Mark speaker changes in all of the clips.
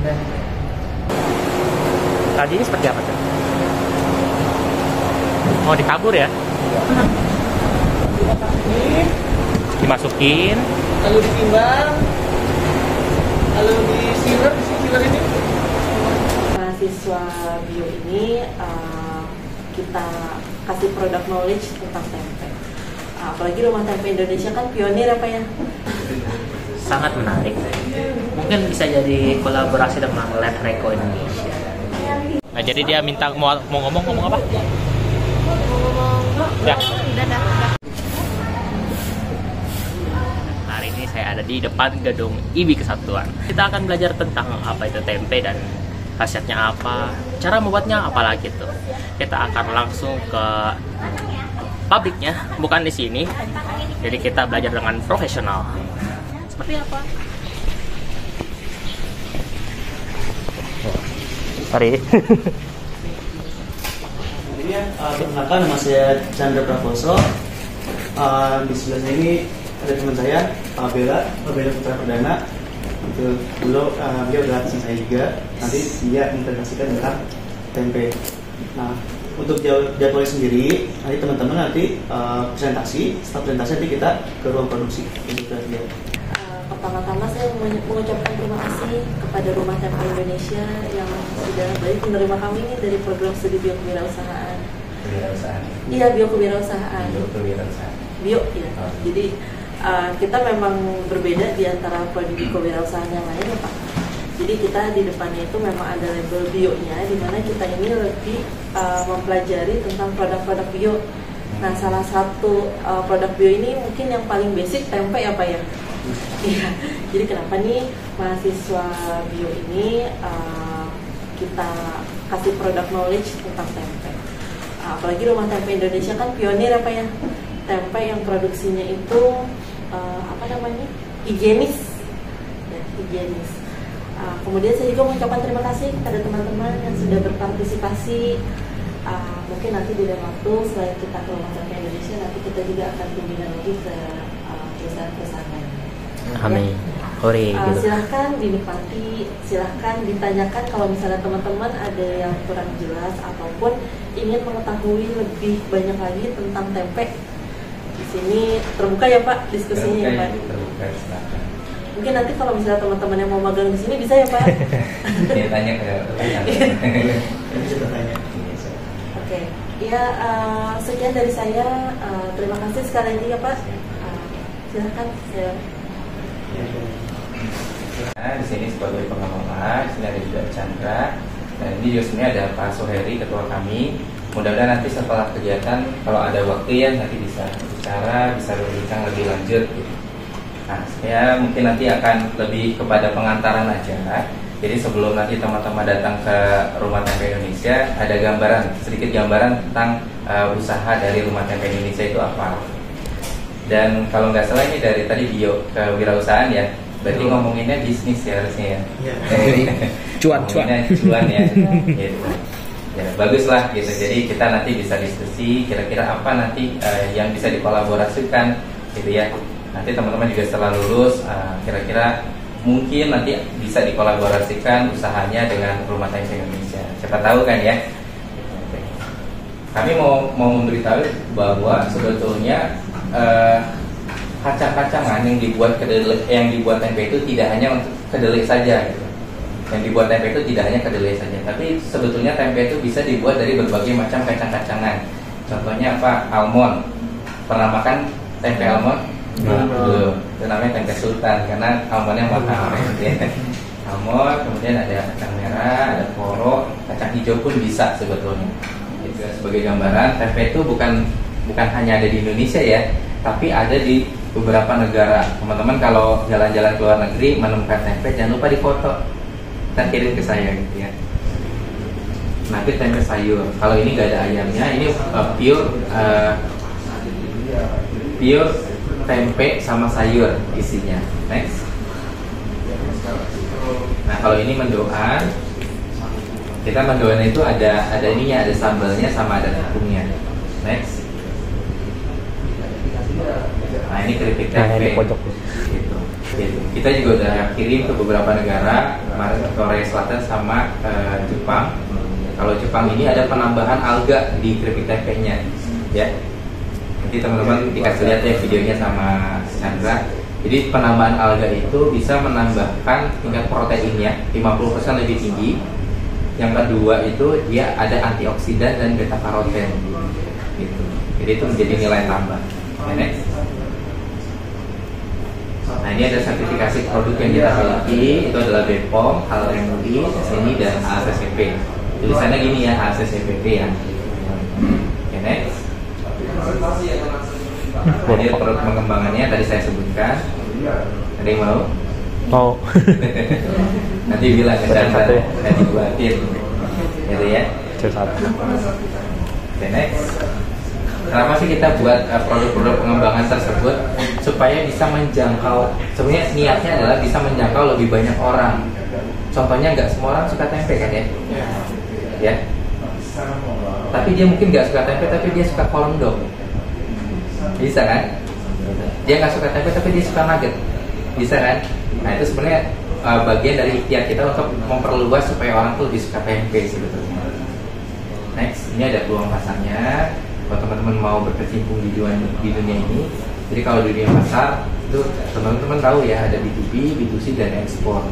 Speaker 1: tempe. Tadi ini seperti apa tuh? Mau ditabur ya? Dimasukin,
Speaker 2: lalu ditimbang, lalu disiler ini.
Speaker 3: Mahasiswa bio ini kita kasih produk knowledge tentang tempe. Apalagi Rumah Tempe Indonesia kan pionir apa ya?
Speaker 1: sangat menarik. Mungkin bisa jadi kolaborasi dengan Lab Reko Indonesia. Nah, jadi dia minta mau ngomong apa? Ya. Hari ini saya ada di depan gedung IBI Kesatuan. Kita akan belajar tentang apa itu tempe dan khasiatnya apa, cara membuatnya apalagi itu. Kita akan langsung ke pabriknya, bukan di sini. Jadi kita belajar dengan profesional. Seperti apa? Sorry.
Speaker 2: Jadi ya, perkenalkan nama saya Chandra Prakoso. Di sebelah saya ini ada teman saya, Pak Bella Putra Perdana. Itu dulu dia udah asisten saya juga. Nanti dia mengintegrasikan tentang tempe. Nah, untuk jadwalnya sendiri, nanti teman-teman nanti presentasi. Setelah presentasi nanti kita ke ruang produksi.
Speaker 3: Pertama-tama saya mengucapkan terima kasih kepada Rumah Tempe Indonesia yang sudah baik menerima kami ini dari program studi biokewirausahaan. Iya, biokewirausahaan. Bio, ya. Jadi kita memang berbeda di antara prodi kewirausahaan yang lain ya Pak. Jadi kita di depannya itu memang ada label bio-nya, di mana kita ini lebih mempelajari tentang produk-produk bio. Nah, salah satu produk bio ini mungkin yang paling basic tempe ya Pak ya. Iya. Jadi kenapa nih mahasiswa bio ini kita kasih produk knowledge tentang tempe. Apalagi Rumah Tempe Indonesia kan pionir apa ya? Tempe yang produksinya itu higienis, ya, higienis. Kemudian saya juga mengucapkan terima kasih kepada teman-teman yang sudah berpartisipasi. Mungkin nanti di lain waktu selain kita ke Rumah Tempe Indonesia, nanti kita juga akan kunjungan lagi ke perusahaan-perusahaan lain.
Speaker 1: Amin. Hore, gitu.
Speaker 3: Silahkan dinikmati, silahkan ditanyakan kalau misalnya teman-teman ada yang kurang jelas ataupun ingin mengetahui lebih banyak lagi tentang tempe. Di sini terbuka ya Pak diskusinya ya Pak.
Speaker 4: Terbuka, silakan.
Speaker 3: Mungkin nanti kalau misalnya teman-teman yang mau magang di sini bisa ya Pak.
Speaker 4: Dia tanya ke
Speaker 2: Bisa bertanya.
Speaker 3: Oke, ya sekian dari saya. Terima kasih sekali lagi ya Pak. Silahkan. Ya.
Speaker 4: Nah, di sini sebagai pengelola, di sini ada juga Chandra. Dan ini juga sebenarnya ada Pak Suheri, ketua kami. Mudah-mudahan nanti setelah kegiatan, kalau ada waktu ya nanti bisa bicara, bisa berbincang lebih lanjut. Gitu. Nah, saya mungkin nanti akan lebih kepada pengantaran aja. Jadi sebelum nanti teman-teman datang ke Rumah Tempe Indonesia, ada sedikit gambaran tentang usaha dari Rumah Tempe Indonesia itu apa. Dan kalau nggak salah ini dari tadi bio kewirausahaan ya. Berarti ngomonginnya bisnis ya harusnya ya. Cuan ya. Gitu. Ya bagus lah gitu. Jadi kita nanti bisa diskusi kira-kira apa nanti yang bisa dikolaborasikan gitu ya. Nanti teman-teman juga setelah lulus kira-kira mungkin nanti bisa dikolaborasikan usahanya dengan Rumah Tempe Indonesia. Siapa tahu kan ya. Kami mau memberitahu bahwa sebetulnya kacang-kacangan yang dibuat tempe itu tidak hanya untuk kedelai saja gitu. Yang dibuat tempe itu tidak hanya kedelai saja, tapi sebetulnya tempe itu bisa dibuat dari berbagai macam kacang-kacangan. Contohnya apa? Almond. Pernah makan tempe almond? Belum. Itu namanya tempe sultan karena almondnya mahal. Almond, kemudian ada kacang merah, ada poro, kacang hijau pun bisa sebetulnya. Itu sebagai gambaran, tempe itu bukan hanya ada di Indonesia ya, tapi ada di beberapa negara. Teman-teman kalau jalan-jalan ke luar negeri menemukan tempe, jangan lupa difoto, kita kirim ke saya gitu ya. Nanti tempe sayur. Kalau ini nggak ada ayamnya, ini pure tempe sama sayur isinya. Next. Nah kalau ini mendoan, kita mendoan itu ada ininya, ada sambalnya sama ada tepungnya. Next. Nah ini keripik tempe gitu. Kita juga udah kirim ke beberapa negara, kemarin ke Korea Selatan sama Jepang. Kalau Jepang ini ada penambahan alga di keripik tempenya, ya. Nanti teman-teman dikasih lihat ya videonya sama Chandra. Jadi penambahan alga itu bisa menambahkan tingkat proteinnya 50% lebih tinggi. Yang kedua itu dia ada antioksidan dan beta karoten, gitu. Jadi itu menjadi nilai tambah. Next. Nah ini ada sertifikasi produk yang kita miliki, itu adalah BPOM, HALMUI, SNI, dan AACCP. Tulisannya gini ya, AACCP ya. Oke, next. Jadi produk pengembangannya tadi saya sebutkan. Ada yang mau?
Speaker 1: Mau.
Speaker 4: Nanti bilang ke Chandra, nanti dibuatin, gitu ya. Oke, next. Kenapa sih kita buat produk-produk pengembangan tersebut? Supaya bisa menjangkau, sebenarnya niatnya adalah bisa menjangkau lebih banyak orang. Contohnya nggak semua orang suka tempe kan ya? Ya. Tapi dia mungkin nggak suka tempe, tapi dia suka kolong dog. Bisa kan? Dia nggak suka tempe, tapi dia suka nugget. Bisa kan? Nah itu sebenarnya bagian dari ikhtiar kita untuk memperluas supaya orang tuh lebih suka tempe sebetulnya. Next, ini ada peluang pasarnya. Kalau teman-teman mau berkecimpung di dunia ini, jadi kalau di dunia pasar itu teman-teman tahu ya ada B2B, B2C, dan ekspor.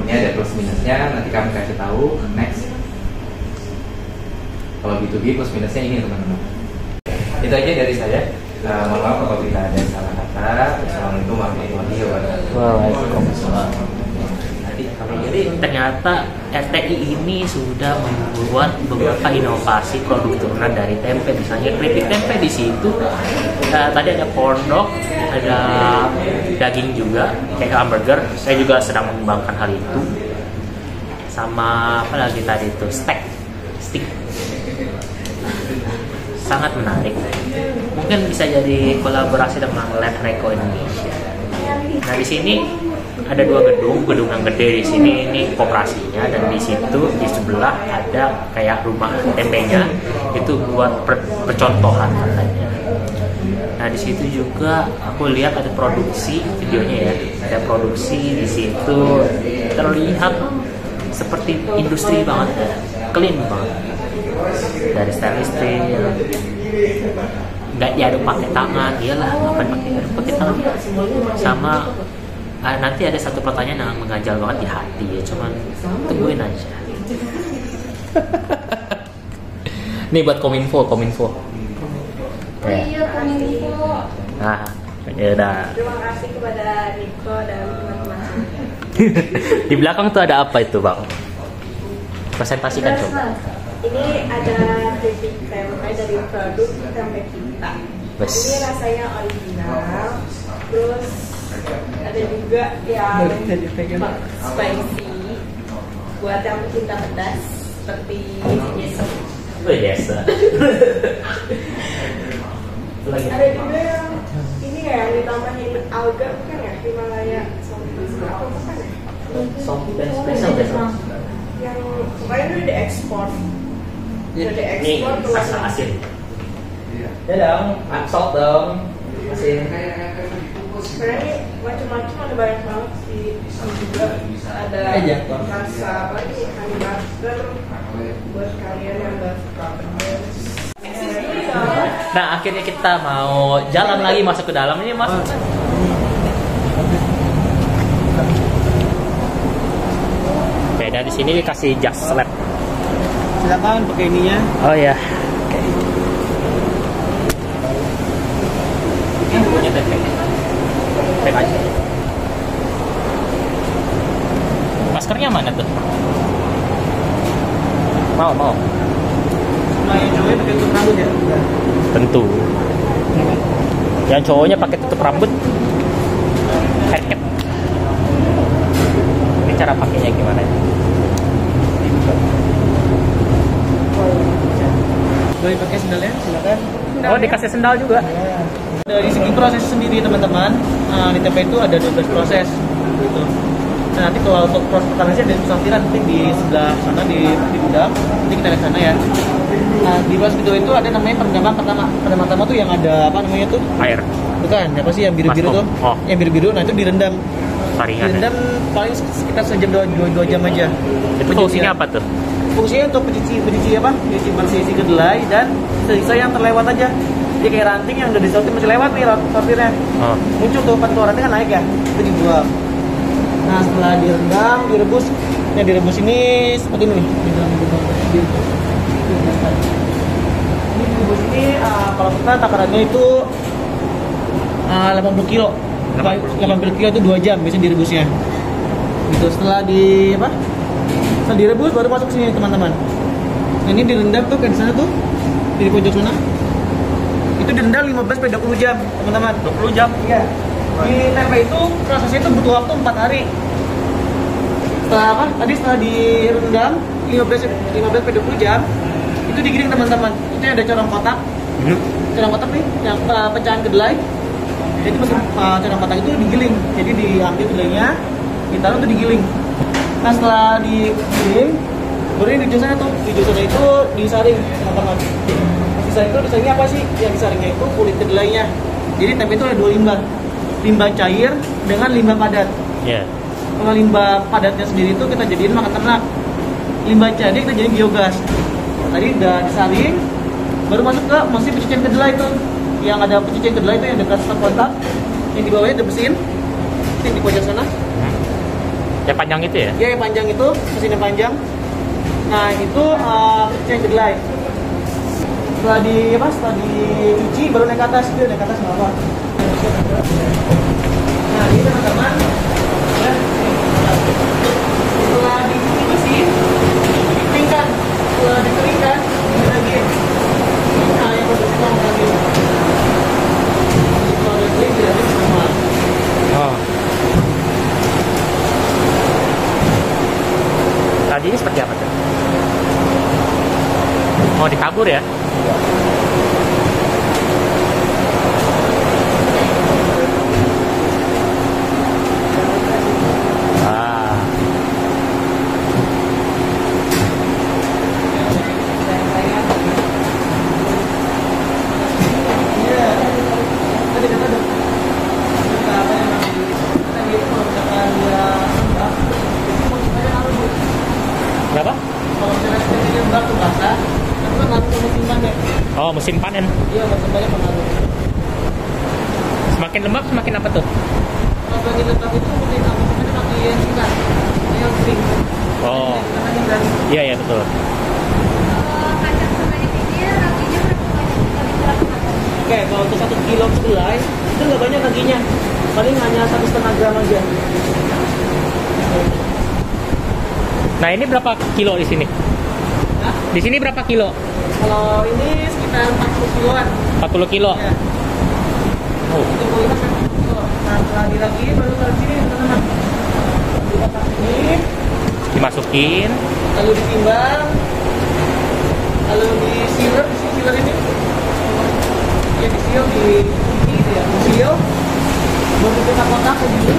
Speaker 4: Ini ada plus minusnya, nanti kami kasih tahu. Next, kalau B2B plus minusnya ini teman-teman. Itu aja dari saya. Mohon maaf apabila ada salah kata. Assalamualaikum warahmatullahi wabarakatuh.
Speaker 1: Waalaikumsalam. Jadi ternyata RTI ini sudah membuat beberapa inovasi produk turunan dari tempe, misalnya keripik tempe di situ. Tadi ada corn dog, ada daging juga kayak hamburger. Saya juga sedang mengembangkan hal itu. Sama apa lagi tadi itu stick. Sangat menarik. Mungkin bisa jadi kolaborasi dengan Lab Reko Indonesia. Nah di sini ada dua gedung yang gede di sini ini koperasinya, dan di situ di sebelah ada kayak rumah tempenya itu buat percontohan katanya. Nah di situ juga aku lihat ada produksi videonya ya, ada produksi di situ terlihat seperti industri banget ya, clean banget, dari stainless steel, nggak diaduk pakai tangan, iyalah ngapain pakai tangan, sama nanti ada satu pertanyaan yang mengganjal banget di hati ya, cuman tungguin aja. Nih buat kominfo.
Speaker 5: Iya, kominfo.
Speaker 1: Nah, ya udah.
Speaker 5: Terima kasih kepada Niko dan teman-teman.
Speaker 1: Di belakang tuh ada apa itu, Bang? Presentasikan coba.
Speaker 5: Ini ada keripik tempe dari produk tempe kita.
Speaker 1: Bes.
Speaker 5: Ini rasanya original. Terus ada juga yang spicy buat yang pecinta pedas seperti Jason.
Speaker 1: Yes.
Speaker 5: Ada juga yang ini ya, yang ditambahin alga bukan ya, Himalaya apa bukan ya?
Speaker 1: Spesial.
Speaker 5: Yang pokoknya itu udah diekspor. Udah diekspor ke luar
Speaker 1: Rasa
Speaker 5: negeri.
Speaker 1: asin. Ya dong, salt dong. Asin.
Speaker 5: Sebenarnya ini macam-macam, ada banyak banget sih. Juga ada rasa apa nih, honey butter buat kalian yang nggak suka pedas.
Speaker 1: Nah, akhirnya kita mau jalan lagi masuk ke dalam ini, Mas. Oke, dan di sini dikasih just slab.
Speaker 2: Silakan pakai ininya.
Speaker 1: Oh ya. Oke. Ini punya tempe. Tempe aja. Maskernya mana tuh? Mau.
Speaker 2: Nah, yang cowoknya pakai tutup rambut ya?
Speaker 1: Tentu. Yang cowoknya pakai tutup rambut. Haircut. Ini cara pakainya gimana?
Speaker 2: Boleh pakai sendalnya, silakan.
Speaker 1: Oh, dikasih sendal juga.
Speaker 2: Dari segi proses sendiri teman-teman, di tempe itu ada 12 proses gitu. Nah, nanti kalau untuk proses pertama sih ada sortiran, nanti di sebelah sana di gudang, nanti kita lihat sana ya. Nah di baskom itu ada namanya perendaman pertama. Perendaman pertama tuh yang ada apa namanya tuh?
Speaker 1: Air.
Speaker 2: Bukan, apa sih yang biru-biru tuh?
Speaker 1: Oh.
Speaker 2: Yang biru-biru, nah itu direndam.
Speaker 1: Saringan.
Speaker 2: Direndam paling sekitar sejam 2 jam aja.
Speaker 1: Itu fungsinya apa tuh?
Speaker 2: Fungsinya untuk pencuci apa? Pencuci bersih isi kedelai dan sisa yang terlewat aja. Jadi kayak ranting yang udah disortir masih lewat nih sortirnya.
Speaker 1: Oh.
Speaker 2: Muncul tuh kan ranting kan naik ya, itu dibuang. Nah setelah direndam, direbus. Yang direbus ini seperti ini nih. Ini direbus ini kalau kita takarannya itu 80 kilo. 80 kilo itu 2 jam biasanya direbusnya. Gitu setelah setelah direbus baru masuk sini teman-teman. Nah, ini direndam tuh kayak di sana tuh di pojok sana. Itu direndam 15-20 jam teman-teman.
Speaker 1: 20 jam?
Speaker 2: Iya. Di tempe itu prosesnya itu butuh waktu 4 hari. Setelah direndam 15-20 jam itu digiling teman-teman. Itu ada corong kotak. Corong kotak nih yang pecahan kedelai. Jadi corong kotak itu digiling. Jadi diambil kedelainya, ditaruh untuk digiling. Nah setelah digiling, baru ini di sana tuh, di sana itu disaring teman-teman. Disaringnya apa sih? Yang disaringnya itu kulit kedelainya. Jadi tempe itu ada 2 limbah, limbah cair dengan limbah padat.
Speaker 1: Iya.
Speaker 2: Kalau limbah padatnya sendiri itu kita jadiin makan ternak. Limbah cair kita jadiin biogas. Tadi udah disaring, baru masuk ke mesin pencucian kedelai itu. Yang ada pencucian kedelai itu yang dekat stop kontak, yang di bawahnya ada mesin di pojok sana.
Speaker 1: Yang panjang itu ya?
Speaker 2: Iya, yang panjang itu, mesin yang panjang. Nah, itu pencucian kedelai. Setelah dicuci baru naik ke atas, dia naik ke atas nggak apa. Nah, ini teman-teman, ya. Setelah dicuci mesin, dikeringkan. Setelah dikeringkan, ini lagi. Nah, yang produksi mau lagi. Kalau ada kering, tidak ada semua.
Speaker 1: Oh. Tadi ini seperti apa tuh? Mau ditabur ya? Berapa?
Speaker 2: Kalau misalnya kita lembab tuh basah, itu kan langsung musim panen.
Speaker 1: Oh, musim panen.
Speaker 2: Iya, musim panen pengaruh.
Speaker 1: Semakin lembab semakin apa tuh?
Speaker 2: Kalau lagi lembab itu mungkin musimnya makin singkat, yang kering.
Speaker 1: Oh, iya ya betul.
Speaker 2: Oke, kalau untuk 1 kilo kedelai itu nggak banyak raginya, paling hanya 1,5 gram aja.
Speaker 1: Nah ini berapa kilo di sini?
Speaker 2: Hah?
Speaker 1: Di sini berapa kilo?
Speaker 2: Kalau ini sekitar 40 kiloan.
Speaker 1: 40 kilo.
Speaker 2: Ya.
Speaker 1: Oh.
Speaker 2: Itu boleh kan? Nah, setelah diragi baru taruh sini teman-teman. Di kotak ini
Speaker 1: Dimasukin.
Speaker 2: lalu ditimbang, lalu disiler ini. Ya disiel di ini ya, disiel. Baru kita kotak begini.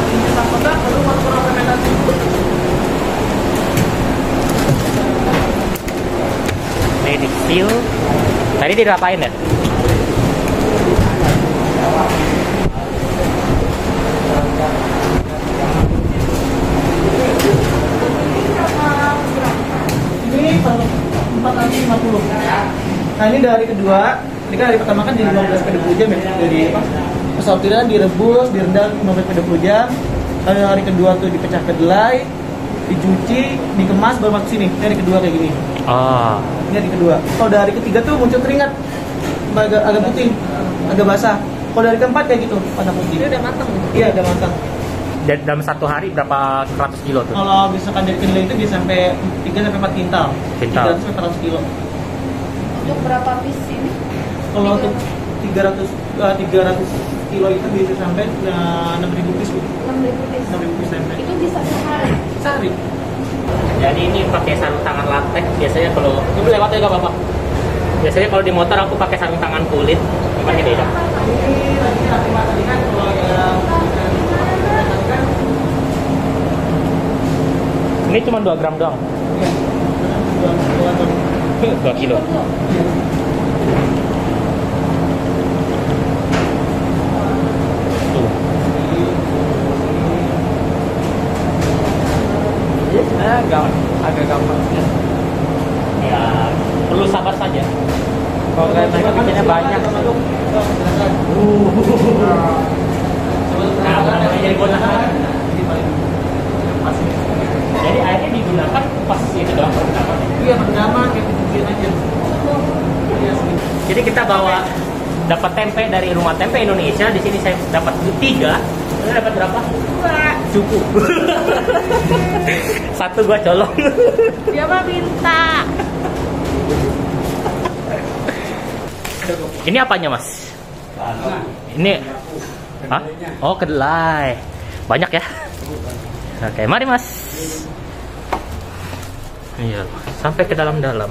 Speaker 2: Di kotak lalu masuk ke fermentasi.
Speaker 1: Ini disil. Tadi diratain ya?
Speaker 2: Ini 450. Nah ini dari kedua, ini kan hari pertama kan di 15-20 jam ya, dari sortiran direbus, direndam 15-20 jam. Lalu hari kedua tuh dipecah kedelai, dicuci, dikemas, baru masuk sini. Ini hari kedua kayak gini.
Speaker 1: Oh.
Speaker 2: Ini hari kedua. Kalau dari ketiga tuh muncul keringat, agak putih, agak basah. Kalau dari keempat kayak gitu, warna putih. Ini udah matang. Iya, udah matang.
Speaker 1: Dan dalam satu hari berapa ratus kilo tuh?
Speaker 2: Kalau misalkan dari kedelai itu bisa sampai 3-4 kintal.
Speaker 1: Kintal.
Speaker 2: 300-400 kilo.
Speaker 5: Untuk berapa piece ini?
Speaker 2: Kalau untuk 300 kilo itu bisa sampai 6.000 piece.
Speaker 5: 6.000 piece.
Speaker 2: 6.000 piece tempe.
Speaker 5: Itu bisa sehari.
Speaker 2: Sehari.
Speaker 1: Jadi ini pakai sarung tangan latex. Biasanya kalau ini lewat ya Bapak. Biasanya kalau di motor aku pakai sarung tangan kulit. Gimana beda?
Speaker 2: Ini lagi tadi kan kalau yang
Speaker 1: Ini Ini cuma 2 gram doang. 2 kilo. Tuh.
Speaker 2: Agak gampang.
Speaker 1: Ya, perlu sabar saja.
Speaker 2: Kalau kayak mereka bikinnya banyak.
Speaker 1: Nah, namanya jadi bonus. Jadi airnya digunakan pas itu doang pertama.
Speaker 2: Iya, pertama kayak bikin aja.
Speaker 1: Jadi kita bawa dapat tempe dari rumah tempe Indonesia. Di sini saya dapat 3. Saya dapat berapa? Cukup. 1 gua colong.
Speaker 3: Dia mah minta.
Speaker 1: Ini apanya, Mas? Ini hah? Oh, kedelai. Banyak ya? Oke, mari, Mas. Iya, sampai ke dalam-dalam.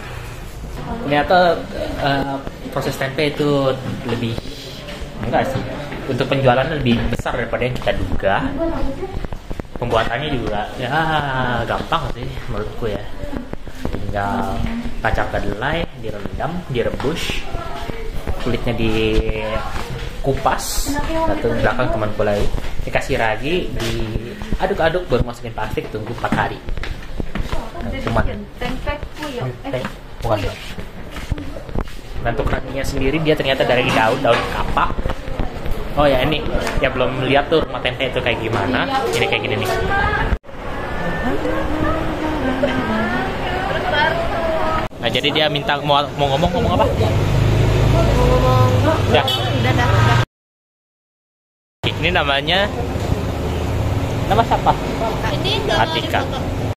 Speaker 1: Ternyata proses tempe itu lebih enggak sih. Untuk penjualannya lebih besar daripada yang kita duga. Pembuatannya juga ya gampang sih menurutku ya. Tinggal kacang kedelai direndam, direbus, kulitnya dikupas, atau belakang teman kulai dikasih ragi, diaduk-aduk baru masukin plastik, tunggu 4 hari. Cuman
Speaker 3: tempe puyok.
Speaker 1: bukan ya. Nah, untuk raginya sendiri dia ternyata dari daun kapak. Oh ya, ini ya belum lihat tuh rumah tempe itu kayak gimana. Ini kayak gini nih. Nah, jadi dia minta mau ngomong apa? Ya. Ini namanya nama siapa?
Speaker 3: Ini
Speaker 1: Atika.